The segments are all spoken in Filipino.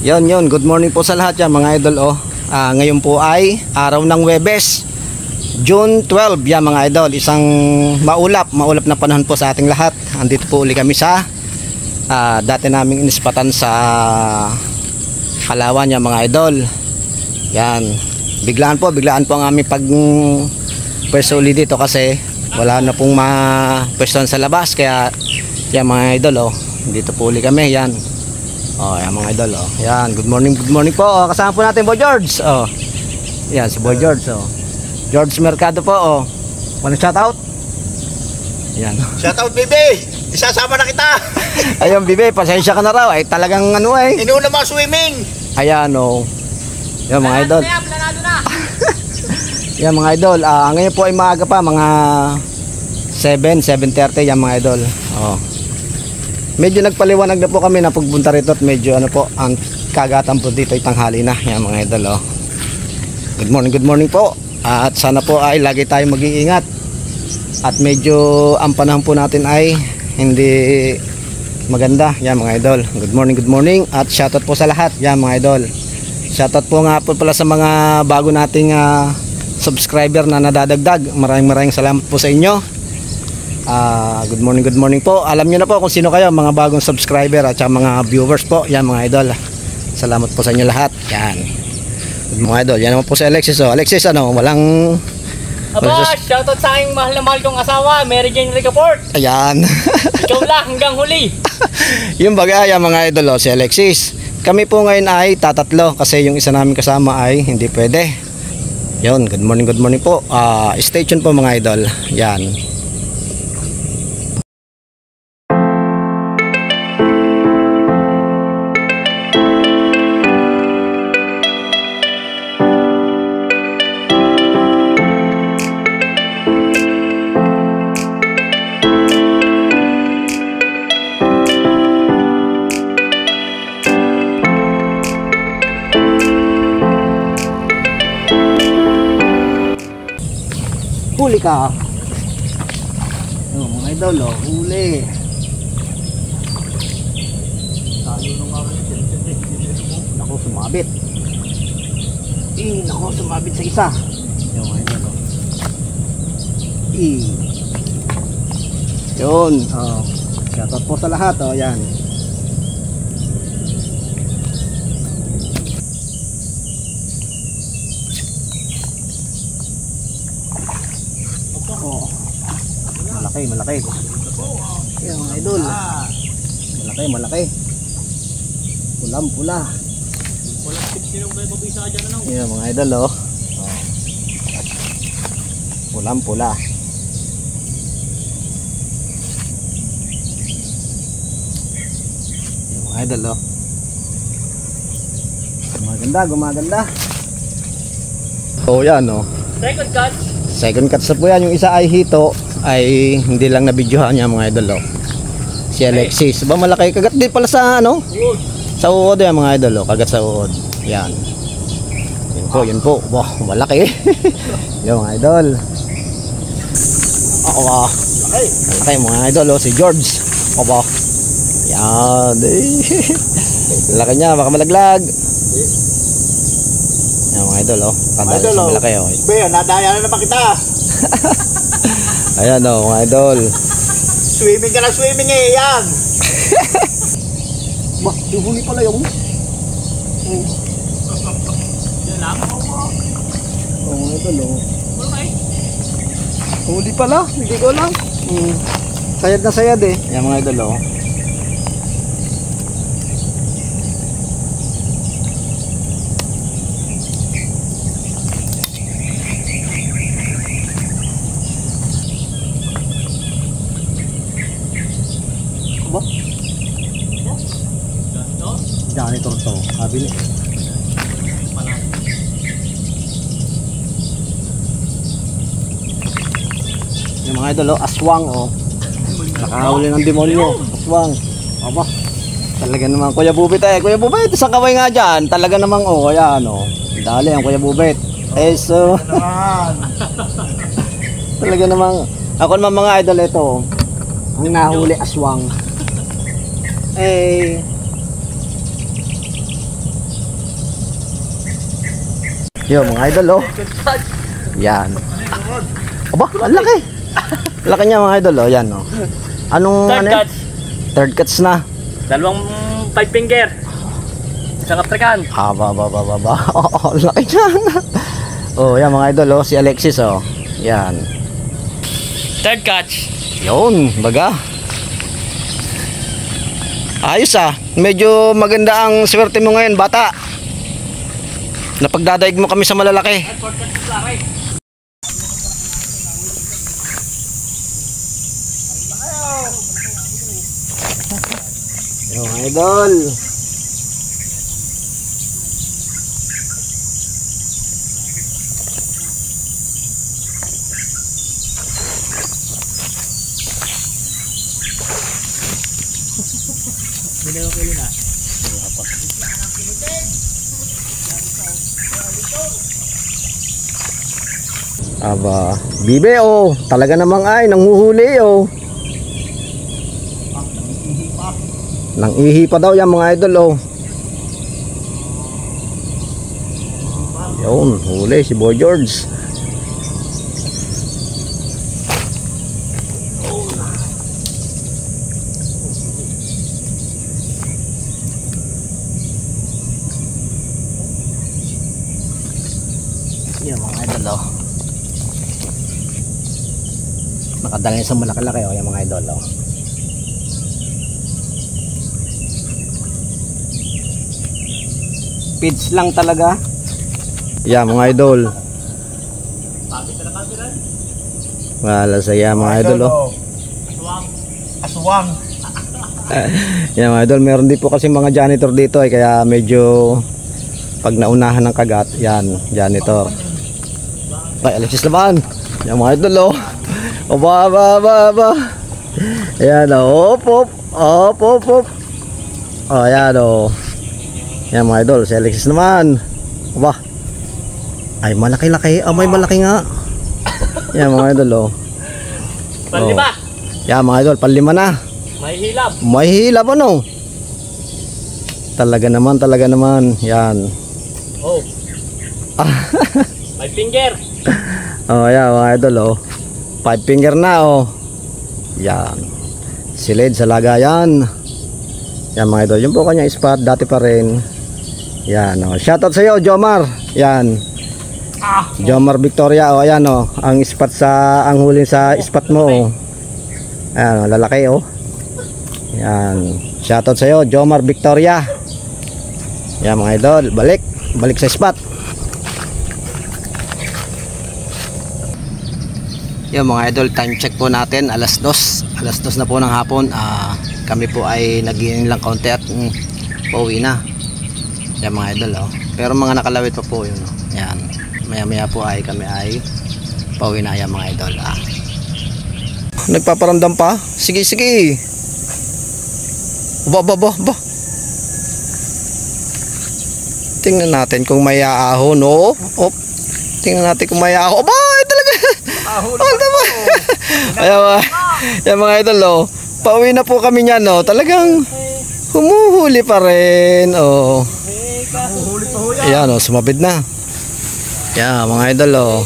Yun, good morning po sa lahat yan mga idol. Ngayon po ay araw ng Huwebes, June 12 yan mga idol. Isang maulap na panahon po sa ating lahat. Andito po uli kami sa dati naming inispatan sa Kalawan yan mga idol. Yan, biglaan po ang aming pwesto uli dito kasi wala na pong pwestohan sa labas. Kaya yan mga idol, dito po uli kami yan. Yan mga idol, yan, good morning po. Kasama po natin Boy George. Yan si Boy George. George Mercado po. Walang shoutout? Yan. Shoutout baby. Isasama na kita. Ayun bibi, pasensya ka na raw. Ay talagang Inuuna mga swimming. Ayan yan mga idol. Planado na. Yan mga idol. Ngayon po ay maaga pa, mga 7:30 yan mga idol. Medyo nagpaliwanag na po kami na pagpunta rito at medyo ang kagatan po dito ay tanghali na. Yan mga idol. Good morning po. At sana po ay lagi tayo mag-iingat. At medyo ang panahon po natin ay hindi maganda. Yan mga idol. Good morning. At shoutout po sa lahat. Yan mga idol. Shoutout po nga po pala sa mga bago nating subscriber na nadadagdag. Maraming salamat po sa inyo. Good morning po. Alam nyo na po kung sino kayo, mga bagong subscriber at saka mga viewers po. Yan mga idol. Salamat po sa inyo lahat. Yan. Mga idol, yan naman po si Alexis. Alexis, walang... shoutout sa aking mahal na mahal kong asawa, Mary Jane Ricaport. Ayan. Ikaw lang hanggang huli. Yung bagay, mga idol, si Alexis. Kami po ngayon ay tatatlo kasi yung isa namin kasama ay hindi pwede. Yun, good morning po. Stay tuned po mga idol. Yan. Huli ka. Mga idol, huli. Nako, sumabit. Nako, sumabit sa isa. Mga idol. Yun. Shoutout po sa lahat. Yan. Malaki. Ayan mga idol. Malaki. Pulang-pula. Ayan mga idol, pulang-pula. Ayan mga idol, Gumaganda. Yan, Second cut sa po yan. Yung isa ay hito, ay hindi lang nabidyohan niya mga idol. Si Alexis ba malaki, kagat din pala sa sa uod yan mga idol. Kagat sa uod yan. Yun po wow, malaki. Yung mga idol, malaki mga idol. Si George yan. Laki niya, baka malaglag. Yan mga idol, kadali sa malaki. Nadaya na naman kita. Ayan mga idol. Swimming ka na yan. Yung huli pala yung Yan lang. mga idol. Huli pala, hindi ko lang. Sayad na sayad yan mga idol. Janitor to, kabili. Yung mga idol, aswang nakahuli ng demonyo, aswang. Talaga naman Kuya Bubit isang kaway nga dyan. Talaga naman kaya dali ang Kuya Bubit. So talaga namang ako naman mga idol ang nahuli aswang. Yo, mga idol, oh. Yan. Aba, ang laki. Laki niya, mga idol, oh. Yan, oh. Anong, Third ano yan? catch. Third catch na. Dalawang 5 finger. Isang African. Ba. Oh, laki niya. Oh, yan, mga idol, oh. Si Alexis, oh. Yan. Third catch. Yun, baga. Ayos ah. Medyo maganda ang swerte mo ngayon, bata. Napagdadaig mo kami sa malalaki. Fourth catch sa akin. Yung idol. Aba, bibe oh, talaga namang ay nanghuhuli oh. Nang ihi pa daw yan mga idol oh. Yun, huli si Boy George. Yan mga idol oh. Nakadala sa malaki-laki oh, yung mga idol oh. Feeds lang talaga. Yeah, mga idol. Wala saya mga idol oh. Aswang. Yan mga idol, meron din po kasi mga janitor dito eh, kaya medyo pag naunahan ng kagat, yan, janitor. Ay, Alexis naman. Yan mga idol oh. Ba. Ayan oh, op. Oh, ayan oh. Yan mga idol, si Alexis naman. Aba. Ay, malaki-laki. Oh, may malaki nga. Yan mga idol oh. Panlima. Yan mga idol, panlima na. May hilab. May hilab ano? Talaga naman. Yan. Oh. 5 finger. Oh, yan mga idol oh. 5 finger na oh. Yan. Silid sa lagayan. Yan mga idol, yung po kanyang spot dati pa rin. Yan oh. Shoutout sa iyo, Jomar. Yan. Jomar Victoria oh, ayan oh. Ang spot sa ang huli sa spot mo oh. Ayan oh, lalaki oh. Yan. Shoutout sa iyo, Jomar Victoria. Yan mga idol, balik sa spot. Yan mga idol, time check po natin, alas 2 na po ng hapon. Kami po ay nag-iing lang kaunti at pauwi na. Yan mga idol oh. Pero mga nakalawit pa po yun oh. Yan, maya po ay kami ay pauwi na yan mga idol Nagpaparamdam pa? Sige. Ba. Tingnan natin kung may aahon oh. Tingnan natin kung may aahon. Ba, talaga. Ayan mga idol oh. Pauwi na po kami niyan oh. Talagang humuhuli pa rin oh. Ayan oh, sumabid na. Ayan mga idol oh.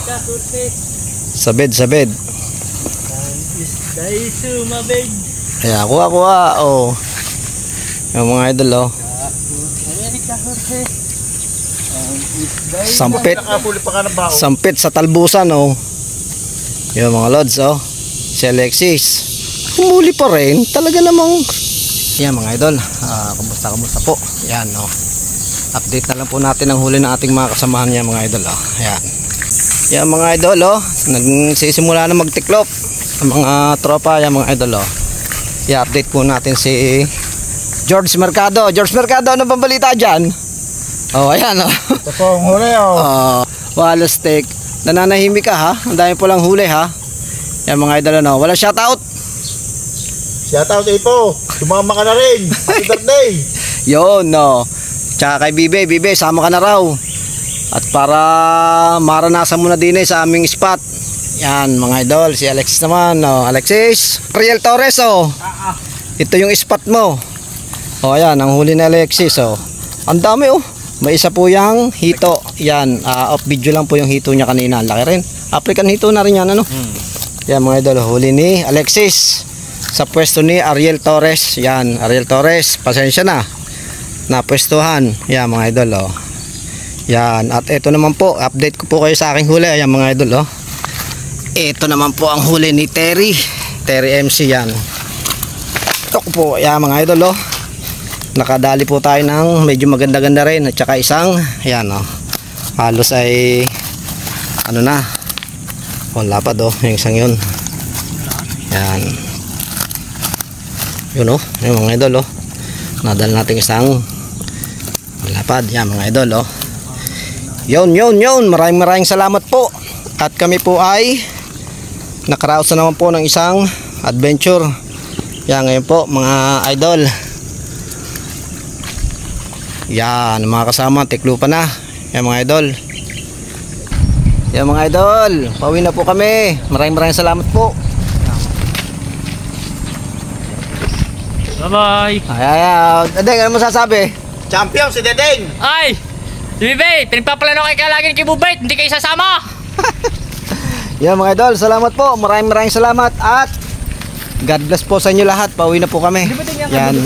Sabid. Ayan, kuha oh. Ayan mga idol oh. Sampit sa talbusan oh. Yung mga lods oh. Si Alexis humuli pa rin. Talaga namang. Yan mga idol, kumusta po. Yan oh. Update na lang po natin ang huli ng ating mga kasamahan niya mga idol oh. Yan. Yan mga idol oh. Nagsisimula na magtiklop ang mga tropa yan mga idol oh. I-update po natin si George Mercado. Ano bang balita dyan? Oh, ayan oh. Ito po ang huli oh. Wala steak. Nananahimik ka ha. Ang dami po lang huli ha. Yan mga idol ano. Wala shoutout. Shoutout po. Sumama ka na rin. Happy birthday. Yun no. Tsaka kay Bibe, sama ka na raw. At para maranasan mo na din sa aming spot. Yan mga idol. Si Alexis naman no. Alexis Riel Torres oh. Ito yung spot mo. Oh ayan. Ang huli ni Alexis oh. Ang dami oh. May isa po yung hito. Yan, off video lang po yung hito niya kanina. Laki rin. African hito na rin yan, ano? Yan mga idol, huli ni Alexis sa pwesto ni Ariel Torres. Yan, Ariel Torres, pasensya na. Napwestuhan. Yan mga idol, oh. Yan, at ito naman po, update ko po kayo sa aking huli. Yan mga idol, oh. Ito naman po ang huli ni Terry MC. Yan. Ito po, yan mga idol, oh. Nakadali po tayo ng medyo maganda-ganda rin at saka isang, yan, oh. Halos ay ano na, lapad, oh, yung isang yun. Yan. Yun, oh, yung mga idol, oh. Nadal natin isang lapad, yan mga idol, oh. Yun. Maraming salamat po. At kami po ay nakaraos na naman po ng isang adventure. Yan ngayon po mga idol. Yan mga kasama, tiklupa na. Yan mga idol. Yan mga idol, pauwi na po kami. Maraming salamat po. Bye-bye. Ay, Dedeng, ano masasabi? Champion si Dedeng! Ay! Bibay, pinagpaplano kayo lagi kay Bubait, hindi kayo sasama. Yan mga idol, salamat po. Maraming salamat at God bless po sa inyo lahat. Pauwi na po kami. Yan.